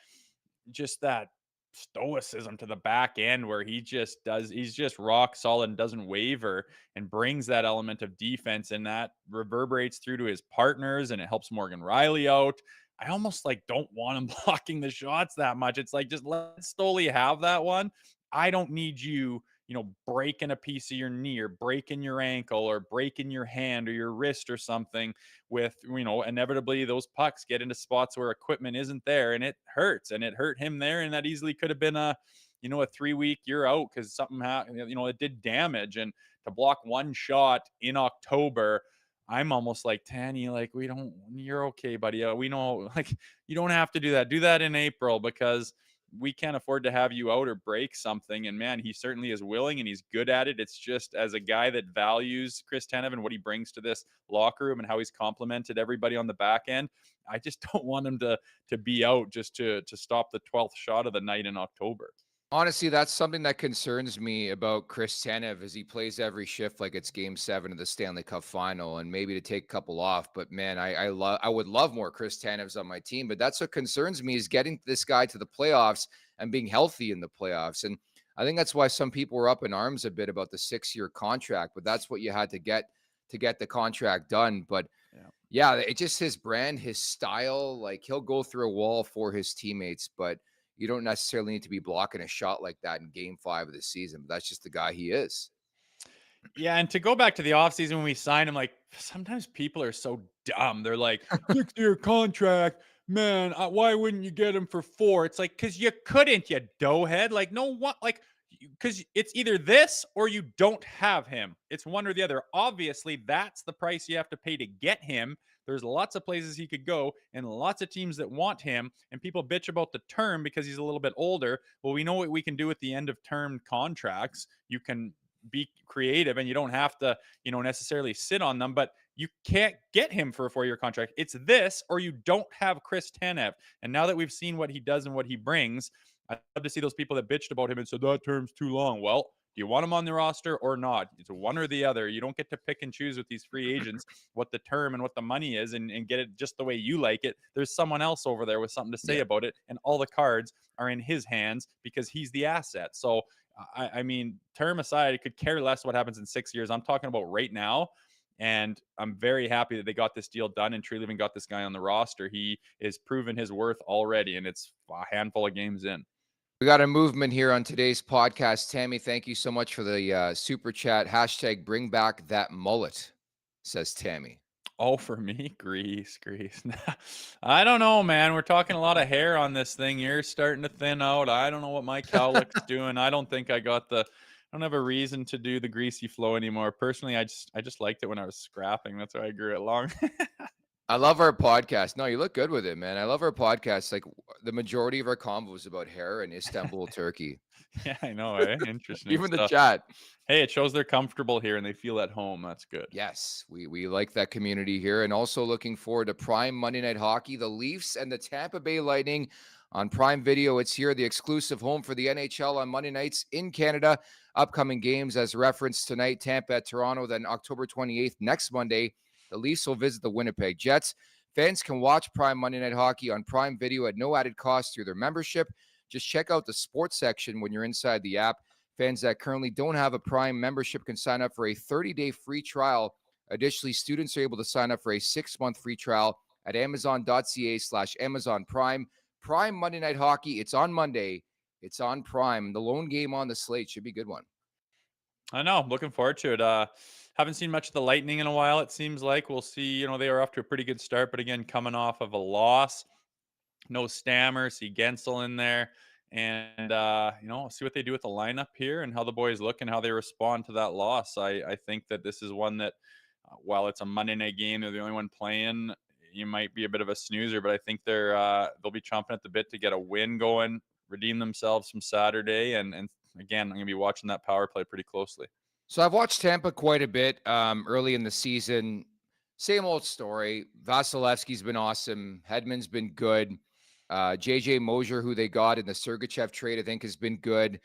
stoicism to the back end where he's just rock solid and doesn't waver and brings that element of defense, and that reverberates through to his partners and it helps Morgan Riley out. I almost don't want him blocking the shots that much. It's like, just let Stoli have that one. I don't need you, breaking a piece of your knee or breaking your ankle or breaking your hand or your wrist or something with, inevitably those pucks get into spots where equipment isn't there and it hurts, and it hurt him there. And that easily could have been a 3-week you're out because something happened, it did damage. And to block one shot in October, I'm almost like, Tanny, you're okay, buddy. We know, you don't have to do that. Do that in April because we can't afford to have you out or break something. And man, he certainly is willing and he's good at it. It's just, as a guy that values Chris Tanev and what he brings to this locker room and how he's complimented everybody on the back end, I just don't want him to be out just to stop the 12th shot of the night in October. Honestly, that's something that concerns me about Chris Tanev, is he plays every shift like it's Game 7 of the Stanley Cup Final, and maybe to take a couple off. But man, I would love more Chris Tanevs on my team. But that's what concerns me, is getting this guy to the playoffs and being healthy in the playoffs. And I think that's why some people were up in arms a bit about the 6-year contract. But that's what you had to get the contract done. But yeah, it's just his brand, his style. Like, he'll go through a wall for his teammates, but you don't necessarily need to be blocking a shot like that in Game 5 of the season. But that's just the guy he is. Yeah, and to go back to the offseason when we signed him, like, sometimes people are so dumb. They're like, 6-year contract, man, why wouldn't you get him for 4? It's like, because you couldn't, you doughhead. Like, no, what? Like, because it's either this or you don't have him. It's one or the other. Obviously, that's the price you have to pay to get him. There's lots of places he could go and lots of teams that want him. And people bitch about the term because he's a little bit older. Well, we know what we can do at the end of term contracts. You can be creative and you don't have to, necessarily sit on them, but you can't get him for a 4-year contract. It's this or you don't have Chris Tanev. And now that we've seen what he does and what he brings, I'd love to see those people that bitched about him and said that term's too long. Well, do you want him on the roster or not? It's one or the other. You don't get to pick and choose with these free agents what the term and what the money is and get it just the way you like it. There's someone else over there with something to say about it, and all the cards are in his hands because he's the asset. So, I mean, term aside, I could care less what happens in 6 years. I'm talking about right now. And I'm very happy that they got this deal done and truly even got this guy on the roster. He is proven his worth already, and it's a handful of games in. We got a movement here on today's podcast. Tammy, thank you so much for the super chat. Hashtag bring back that mullet, says Tammy. Oh, for me, grease. I don't know, man. We're talking a lot of hair on this thing. You're starting to thin out. I don't know what my cowlick's doing. I don't think I don't have a reason to do the greasy flow anymore. Personally, I just liked it when I was scrapping. That's why I grew it long. I love our podcast. No, you look good with it, man. I love our podcast. Like, the majority of our convo is about hair and Istanbul, Turkey. Yeah, I know. Eh? Interesting. Even the chat. Hey, it shows they're comfortable here and they feel at home. That's good. Yes, we like that community here. And also looking forward to Prime Monday Night Hockey, the Leafs and the Tampa Bay Lightning on Prime Video. It's here, the exclusive home for the NHL on Monday nights in Canada. Upcoming games as referenced tonight, Tampa at Toronto, then October 28th, next Monday, the Leafs will visit the Winnipeg Jets. Fans can watch Prime Monday Night Hockey on Prime Video at no added cost through their membership. Just check out the sports section when you're inside the app. Fans that currently don't have a Prime membership can sign up for a 30-day free trial. Additionally, students are able to sign up for a 6-month free trial at amazon.ca/Amazon Prime. Prime Monday Night Hockey, it's on Monday. It's on Prime. The lone game on the slate should be a good one. I know. I'm looking forward to it. Haven't seen much of the Lightning in a while, it seems like. We'll see. They were off to a pretty good start, but again, coming off of a loss. No Stammer, see Gensel in there. And, see what they do with the lineup here and how the boys look and how they respond to that loss. I think that this is one that, while it's a Monday night game, they're the only one playing, you might be a bit of a snoozer, but I think they'll be chomping at the bit to get a win going, redeem themselves from Saturday. And again, I'm going to be watching that power play pretty closely. So I've watched Tampa quite a bit early in the season. Same old story. Vasilevsky's been awesome. Hedman's been good. JJ Mosier, who they got in the Sergachev trade, I think has been good.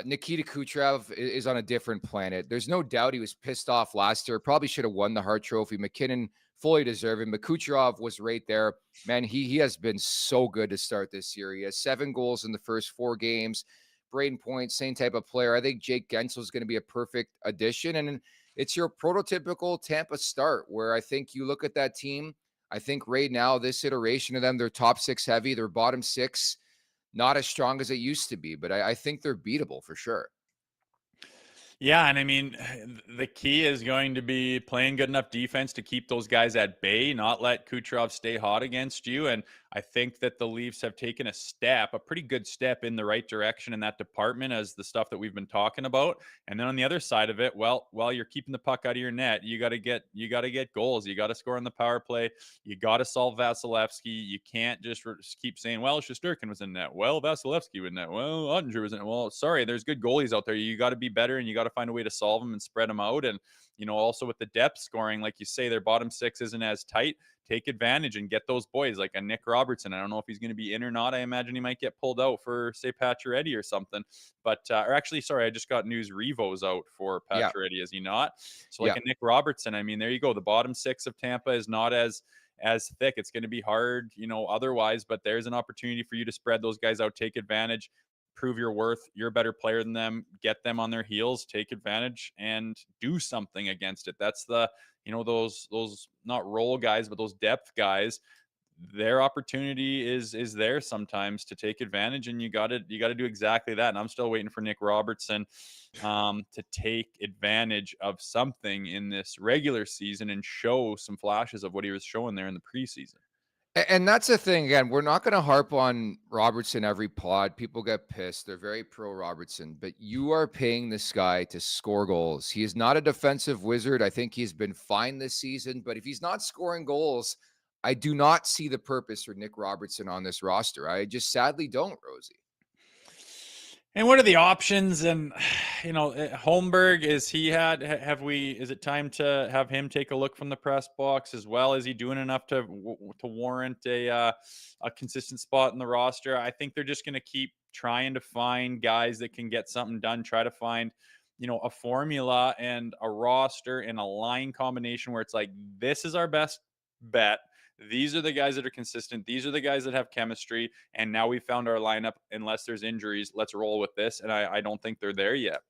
Nikita Kucherov is on a different planet. There's no doubt he was pissed off last year. Probably should have won the Hart Trophy. McKinnon fully deserving, but Kucherov was right there. Man, he has been so good to start this year. He has 7 goals in the first 4 games. Braden Point, same type of player. I think Jake Gensel is going to be a perfect addition. And it's your prototypical Tampa start where I think you look at that team. I think right now, this iteration of them, they're top 6 heavy. They're bottom 6, not as strong as it used to be. But I think they're beatable for sure. Yeah, and I mean, the key is going to be playing good enough defense to keep those guys at bay, not let Kucherov stay hot against you. And I think that the Leafs have taken a pretty good step in the right direction in that department, as the stuff that we've been talking about. And then on the other side of it, well, while you're keeping the puck out of your net, you got to get goals. You got to score on the power play. You got to solve Vasilevsky. You can't just keep saying, well, Shesterkin was in net. Well, Vasilevsky was in net. Well, Ottinger was in net. Well, sorry, there's good goalies out there. You got to be better, and you got to find a way to solve them and spread them out. And, also with the depth scoring, like you say, their bottom six isn't as tight. Take advantage and get those boys like a Nick Robertson. I don't know if he's going to be in or not. I imagine he might get pulled out for, say, Pacioretty or something. But, or actually, sorry, I just got news. Revo's out for Yeah. Pacioretty, is he not? So like Yeah. a Nick Robertson, I mean, there you go. The bottom six of Tampa is not as thick. It's going to be hard, otherwise, but there's an opportunity for you to spread those guys out, take advantage, prove your worth. You're a better player than them, get them on their heels, take advantage and do something against it. That's the, those not role guys, but those depth guys, their opportunity is there sometimes to take advantage, and you got to do exactly that. And I'm still waiting for Nick Robertson to take advantage of something in this regular season and show some flashes of what he was showing there in the preseason. And that's the thing. Again, we're not going to harp on Robertson every pod. People get pissed. They're very pro Robertson, but you are paying this guy to score goals. He is not a defensive wizard. I think he's been fine this season, but if he's not scoring goals, I do not see the purpose for Nick Robertson on this roster. I just sadly don't, Rosie. And what are the options? And Holmberg, is it time to have him take a look from the press box as well? Is he doing enough to warrant a consistent spot in the roster? I think they're just going to keep trying to find guys that can get something done. Try to find a formula and a roster and a line combination where it's like, this is our best bet. These are the guys that are consistent. These are the guys that have chemistry. And now we found our lineup. Unless there's injuries, let's roll with this. And I don't think they're there yet.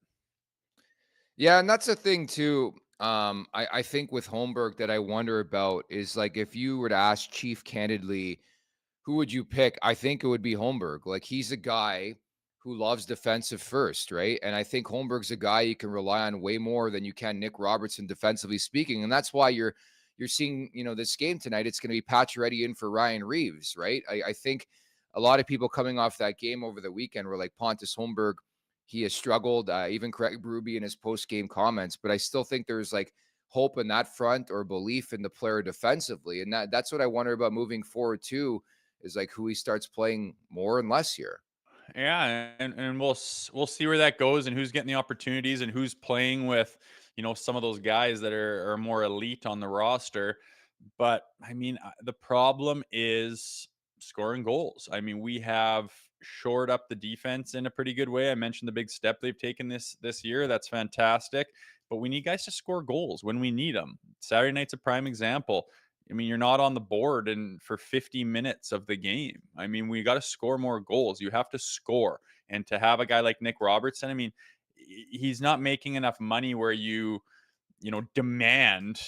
Yeah, and that's the thing too. I think with Holmberg that I wonder about is like, if you were to ask Chief candidly, who would you pick? I think it would be Holmberg. Like, he's a guy who loves defensive first, right? And I think Holmberg's a guy you can rely on way more than you can Nick Robertson, defensively speaking. And that's why you're seeing, this game tonight. It's going to be Pacioretty in for Ryan Reaves, right? I think a lot of people coming off that game over the weekend were like, Pontus Holmberg, he has struggled. Even Craig Berube in his post-game comments, but I still think there's like hope in that front, or belief in the player defensively. And that's what I wonder about moving forward too, is like who he starts playing more and less here. Yeah, and we'll see where that goes, and who's getting the opportunities, and who's playing with some of those guys that are more elite on the roster. But I mean, the problem is scoring goals. I mean, we have shored up the defense in a pretty good way. I mentioned the big step they've taken this year. That's fantastic. But we need guys to score goals when we need them. Saturday night's a prime example. I mean, you're not on the board and for 50 minutes of the game. I mean, we got to score more goals. You have to score. And to have a guy like Nick Robertson, I mean, he's not making enough money where you demand,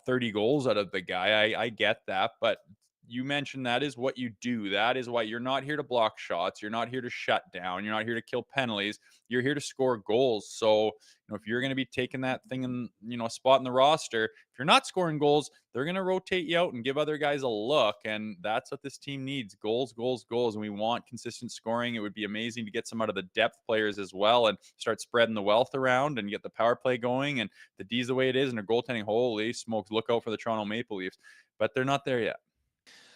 30 goals out of the guy. I get that, but you mentioned that is what you do. That is why you're not here to block shots. You're not here to shut down. You're not here to kill penalties. You're here to score goals. So, if you're going to be taking that thing in, a spot in the roster, if you're not scoring goals, they're going to rotate you out and give other guys a look. And that's what this team needs. Goals, goals, goals. And we want consistent scoring. It would be amazing to get some out of the depth players as well and start spreading the wealth around and get the power play going. And the D's the way it is, and their goaltending, holy smokes, look out for the Toronto Maple Leafs. But they're not there yet.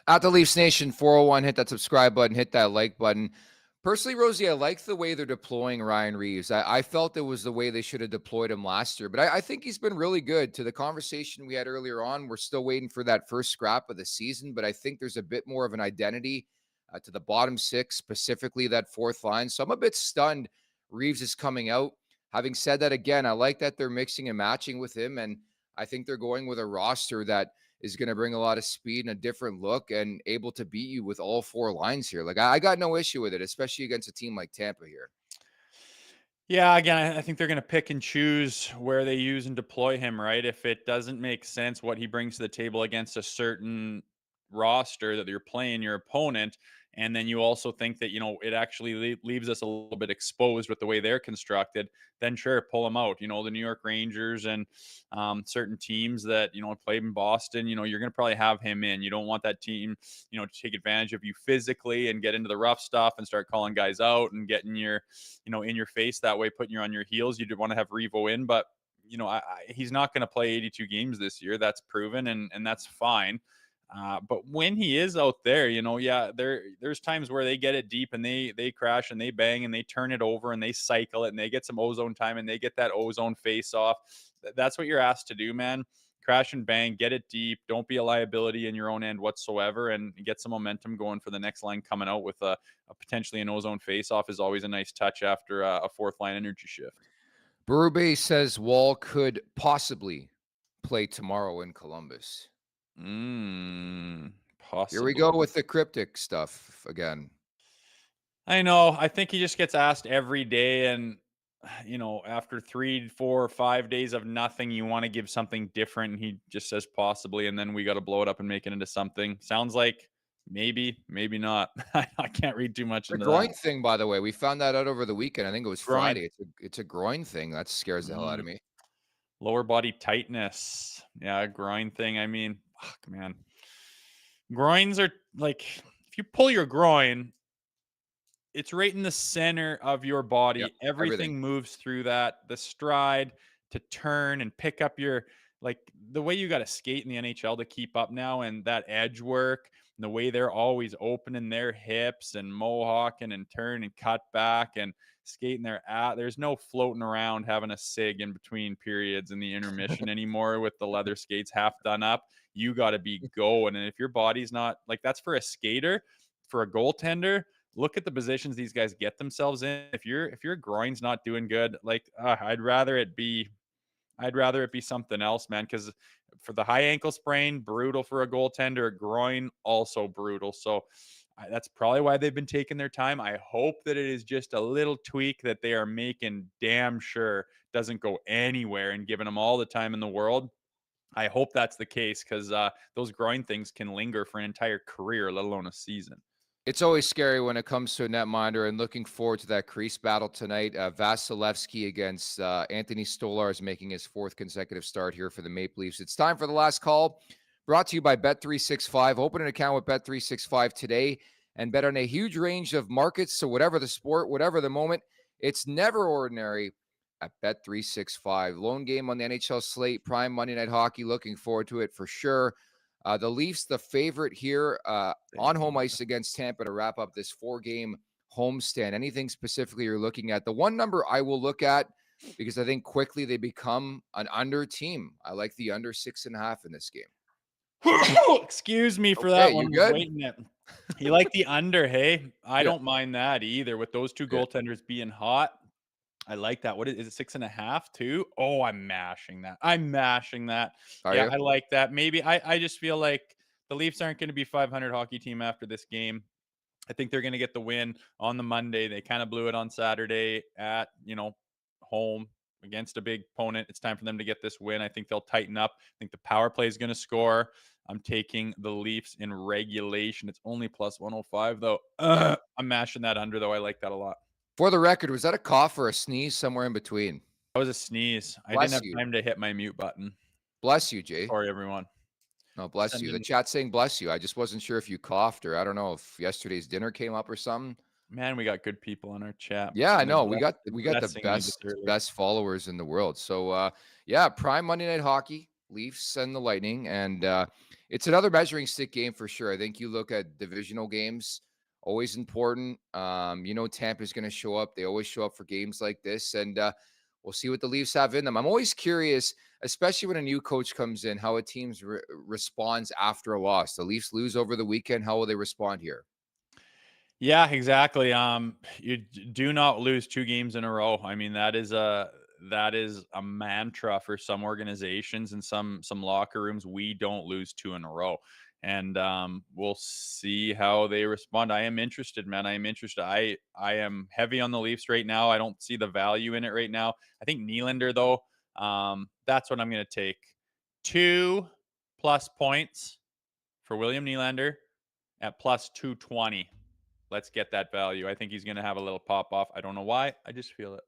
At the Leafs Nation 401, hit that subscribe button, hit that like button. Personally, Rosie, I like the way they're deploying Ryan Reaves. I felt it was the way they should have deployed him last year, but I think he's been really good. To the conversation we had earlier on, we're still waiting for that first scrap of the season, but I think there's a bit more of an identity to the bottom six, specifically that fourth line. So I'm a bit stunned Reaves is coming out. Having said that, again, I like that they're mixing and matching with him, and I think they're going with a roster that is going to bring a lot of speed and a different look and able to beat you with all four lines here. Like, I got no issue with it, especially against a team like Tampa here. Yeah, again, I think they're going to pick and choose where they use and deploy him, right? If it doesn't make sense what he brings to the table against a certain roster that you're playing your opponent, And then you also think that, it actually leaves us a little bit exposed with the way they're constructed, then sure, pull them out. The New York Rangers and certain teams that, played in Boston, you're going to probably have him in. You don't want that team, to take advantage of you physically and get into the rough stuff and start calling guys out and getting your, in your face that way, putting you on your heels. You want to have Revo in, but he's not going to play 82 games this year. That's proven, and that's fine. But when he is out there, there's times where they get it deep and they crash and they bang and they turn it over and they cycle it and they get some ozone time and they get that ozone face off. That's what you're asked to do, man. Crash and bang, get it deep. Don't be a liability in your own end whatsoever, and get some momentum going for the next line coming out with a potentially an ozone face off is always a nice touch after a fourth line energy shift. Berube says Wall could possibly play tomorrow in Columbus. Possibly. Here we go with the cryptic stuff again. I know. I think he just gets asked every day, and after 3, 4, 5 days of nothing, you want to give something different, and he just says possibly, and then we got to blow it up and make it into something. Sounds like maybe not. I can't read too much The into groin that. thing, by the way, we found that out over the weekend. I think it was Groin. Friday. It's a groin thing. That scares the hell out of me. Lower body tightness. Yeah, groin thing. I mean, fuck, man. Groins are like, if you pull your groin, it's right in the center of your body. Yep, Everything moves through that. The stride to turn and pick up your, like, the way you got to skate in the NHL to keep up now, and that edge work and the way they're always opening their hips and mohawking and turn and cut back and skating there's no floating around having a sig in between periods in the intermission anymore with the leather skates half done up. You got to be going. And if your body's not like, that's for a skater, for a goaltender, look at the positions these guys get themselves in. If your groin's not doing good, like I'd rather it be something else, man. Because for the high ankle sprain, brutal for a goaltender. A groin, also brutal. So that's probably why they've been taking their time. I hope that it is just a little tweak that they are making damn sure doesn't go anywhere and giving them all the time in the world. I hope that's the case, because those groin things can linger for an entire career, let alone a season. It's always scary when it comes to a netminder, and looking forward to that crease battle tonight. Vasilevsky against Anthony Stolar is making his 4th consecutive start here for the Maple Leafs. It's time for the last call, brought to you by Bet365. Open an account with Bet365 today and bet on a huge range of markets. So whatever the sport, whatever the moment, it's never ordinary at Bet365. Lone game on the NHL slate, prime Monday Night Hockey. Looking forward to it for sure. The Leafs, the favorite here on home ice against Tampa to wrap up this 4-game homestand. Anything specifically you're looking at? The one number I will look at, because I think quickly they become an under team. I like the under 6.5 in this game. Excuse me for that one. You good? Waiting it. You like the under, hey? I don't mind that either. With those two goaltenders being hot, I like that. What is it, 6.5 too? Oh, I'm mashing that. I like that. Maybe I just feel like the Leafs aren't going to be 500 hockey team after this game. I think they're going to get the win on the Monday. They kind of blew it on Saturday at, home against a big opponent. It's time for them to get this win. I think they'll tighten up. I think the power play is going to score. I'm taking the Leafs in regulation. It's only plus 105 though. I'm mashing that under though. I like that a lot. For the record, was that a cough or a sneeze, somewhere in between? That was a sneeze. I didn't have time to hit my mute button. Bless you, Jay. Sorry, everyone. No, bless you. The chat's saying bless you. I just wasn't sure if you coughed, or I don't know if yesterday's dinner came up or something. Man, we got good people on our chat. Yeah, I know. We got the best followers in the world. So prime Monday Night Hockey, Leafs and the Lightning, and it's another measuring stick game for sure. I think you look at divisional games, always important. Tampa's going to show up. They always show up for games like this, and we'll see what the Leafs have in them. I'm always curious, especially when a new coach comes in, how a team responds after a loss. The Leafs lose over the weekend. How will they respond here? Yeah, exactly. You do not lose 2 games in a row. I mean, that is a mantra for some organizations and some locker rooms. We don't lose 2 in a row. And we'll see how they respond. I am interested, man. I am interested. I am heavy on the Leafs right now. I don't see the value in it right now. I think Nylander, though, that's what I'm going to take. 2+ points for William Nylander at plus 220. let's get that value. I think he's going to have a little pop off. I don't know why. I just feel it.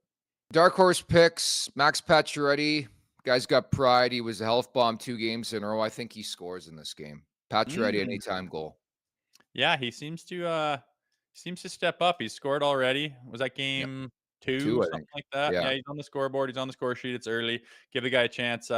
Dark horse picks, Max Pacioretty. Guy's got pride. He was a health bomb 2 games in a row. I think he scores in this game. Pacioretty, anytime goal. Yeah, he seems to step up. He's scored already. Was that game 2, 2, I something think. like that? Yeah. Yeah, he's on the scoreboard. He's on the score sheet. It's early. Give the guy a chance.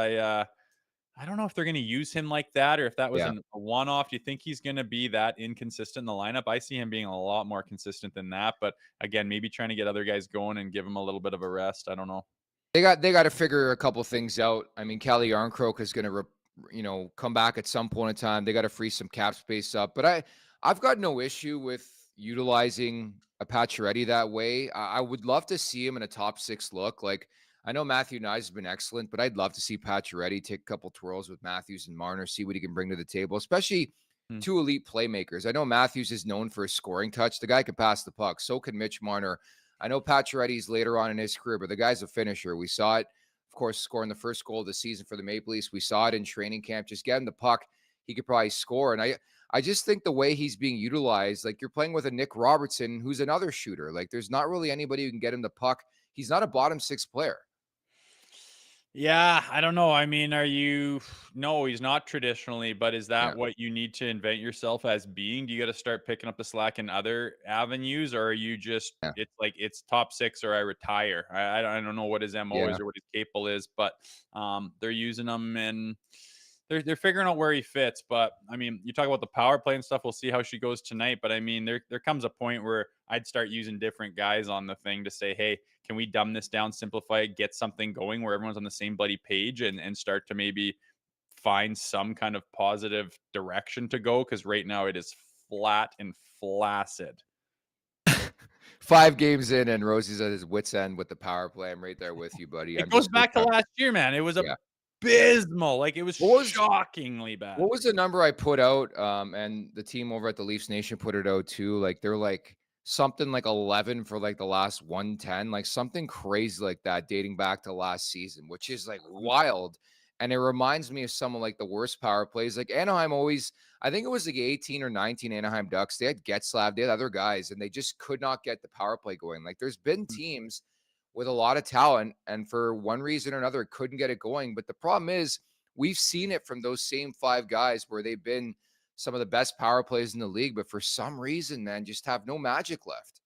I don't know if they're going to use him like that or if that was Yeah. a one-off. Do you think he's going to be that inconsistent in the lineup? I see him being a lot more consistent than that. But again, maybe trying to get other guys going and give him a little bit of a rest. I don't know. They got to figure a couple things out. I mean, Calle Yarncroke is going to come back at some point in time. They got to free some cap space up. But I've got no issue with utilizing a Pacioretty that way. I would love to see him in a top 6 look. Like, I know Matthew Nyes has been excellent, but I'd love to see Pacioretty take a couple twirls with Matthews and Marner, see what he can bring to the table, especially 2 elite playmakers. I know Matthews is known for his scoring touch. The guy can pass the puck. So can Mitch Marner. I know Pacioretty's later on in his career, but the guy's a finisher. We saw it, of course, scoring the first goal of the season for the Maple Leafs. We saw it in training camp. Just get him the puck, he could probably score. And I just think the way he's being utilized, like you're playing with a Nick Robertson, who's another shooter. Like there's not really anybody who can get him the puck. He's not a bottom 6 player. Yeah, I don't know. I mean, no, he's not traditionally, but is that Yeah. what you need to invent yourself as being? Do you got to start picking up the slack in other avenues, or are you just, Yeah. it's like it's top 6 or I retire? I don't know what his MO is Yeah. or what his capable is, but they're using him and they're figuring out where he fits. But I mean, you talk about the power play and stuff. We'll see how she goes tonight. But I mean, there comes a point where I'd start using different guys on the thing to say, hey, can we dumb this down, simplify it, get something going where everyone's on the same bloody page and start to maybe find some kind of positive direction to go? Because right now it is flat and flaccid. 5 games in, and Rosie's at his wit's end with the power play. I'm right there with you, buddy. It goes back to last year, man. It was abysmal. Like it was shockingly bad. What was the number I put out? And the team over at the Leafs Nation put it out too. Like they're like something like 11 for like the last 110, like something crazy like that, dating back to last season, which is like wild. And it reminds me of some of like the worst power plays. Like Anaheim always, I think it was like 18 or 19 Anaheim Ducks. They had Getzlav, they had other guys, and they just could not get the power play going. Like there's been teams with a lot of talent, and for one reason or another, couldn't get it going. But the problem is, we've seen it from those same 5 guys where they've been some of the best power plays in the league, but for some reason, man, just have no magic left.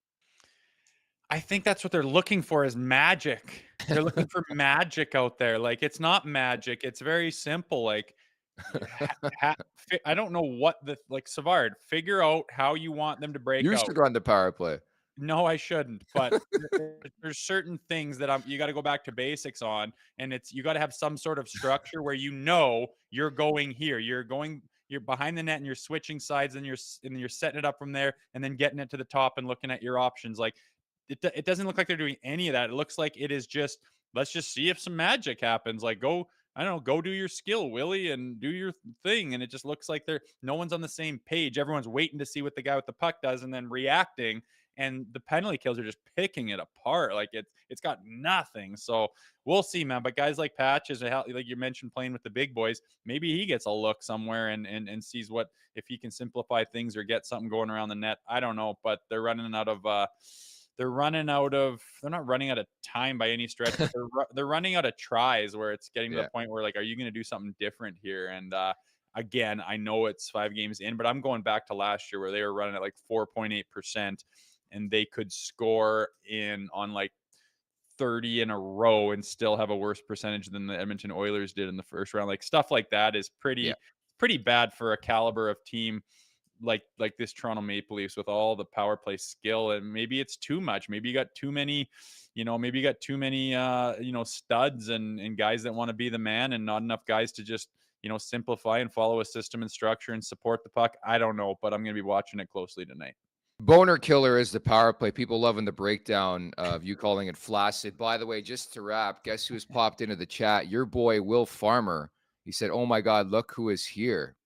I think that's what they're looking for is magic. They're looking for magic out there. Like it's not magic. It's very simple. Like I don't know what Savard, figure out how you want them to break You out. should run the power play. No, I shouldn't. But there's certain things that you got to go back to basics on, and you got to have some sort of structure where you're going here, you're behind the net, and you're switching sides, and you're setting it up from there, and then getting it to the top and looking at your options. Like it doesn't look like they're doing any of that. It looks like it is just let's just see if some magic happens. Like go do your skill, Willie, and do your thing. And it just looks like no one's on the same page. Everyone's waiting to see what the guy with the puck does and then reacting. And the penalty kills are just picking it apart. Like it's got nothing. So we'll see, man. But guys like Patch, like you mentioned, playing with the big boys, maybe he gets a look somewhere and sees if he can simplify things or get something going around the net. I don't know, but they're not running out of time by any stretch, but they're running out of tries where it's getting to the point where like, are you going to do something different here? And again, I know it's 5 games in, but I'm going back to last year where they were running at like 4.8%, and they could score on like 30 in a row and still have a worse percentage than the Edmonton Oilers did in the first round. Like stuff like that is pretty bad for a caliber of team like this Toronto Maple Leafs with all the power play skill. And maybe it's too much. Maybe you got too many, studs and guys that want to be the man, and not enough guys to just, simplify and follow a system and structure and support the puck. I don't know, but I'm going to be watching it closely tonight. Boner killer is the power play. People loving the breakdown of you calling it flaccid. By the way, just to wrap, guess who's popped into the chat? Your boy, Will Farmer. He said, oh my God, look who is here.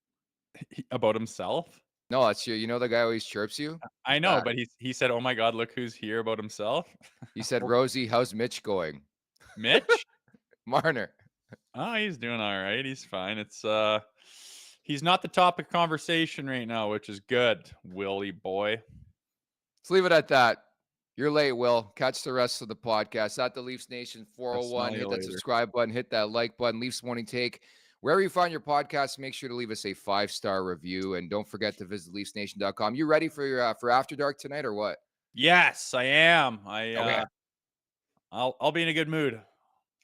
About himself? No, that's you. You know the guy who always chirps you? I know, but he said, oh my God, look who's here about himself. He said, Rosie, how's Mitch going? Mitch? Marner. Oh, he's doing all right. He's fine. It's he's not the topic of conversation right now, which is good, Willie boy. Let's leave it at that. You're late, Will. Catch the rest of the podcast at the Leafs Nation 401. Hit that subscribe button, hit that like button. Leafs Morning Take. Wherever you find your podcast, make sure to leave us a 5-star review. And don't forget to visit LeafsNation.com. You ready for your for After Dark tonight or what? Yes, I am. Okay. I'll be in a good mood.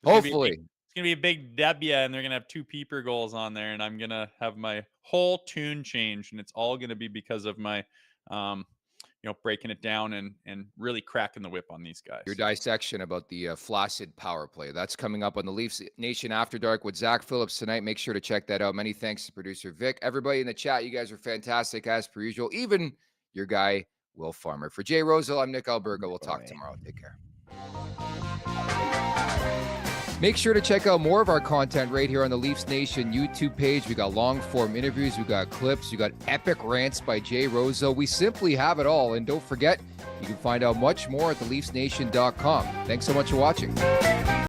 Hopefully. It's gonna be a big W, and they're gonna have 2 peeper goals on there, and I'm gonna have my whole tune changed, and it's all gonna be because of my breaking it down and really cracking the whip on these guys. Your dissection about the flaccid power play. That's coming up on the Leafs Nation After Dark with Zach Phillips tonight. Make sure to check that out. Many thanks to producer Vic. Everybody in the chat, you guys are fantastic as per usual. Even your guy, Will Farmer. For Jay Rosehill, I'm Nick Alberga. We'll talk tomorrow. Take care. Make sure to check out more of our content right here on the Leafs Nation YouTube page. We got long-form interviews, we got clips, we got epic rants by Jay Rosehill. We simply have it all. And don't forget, you can find out much more at theleafsnation.com. Thanks so much for watching.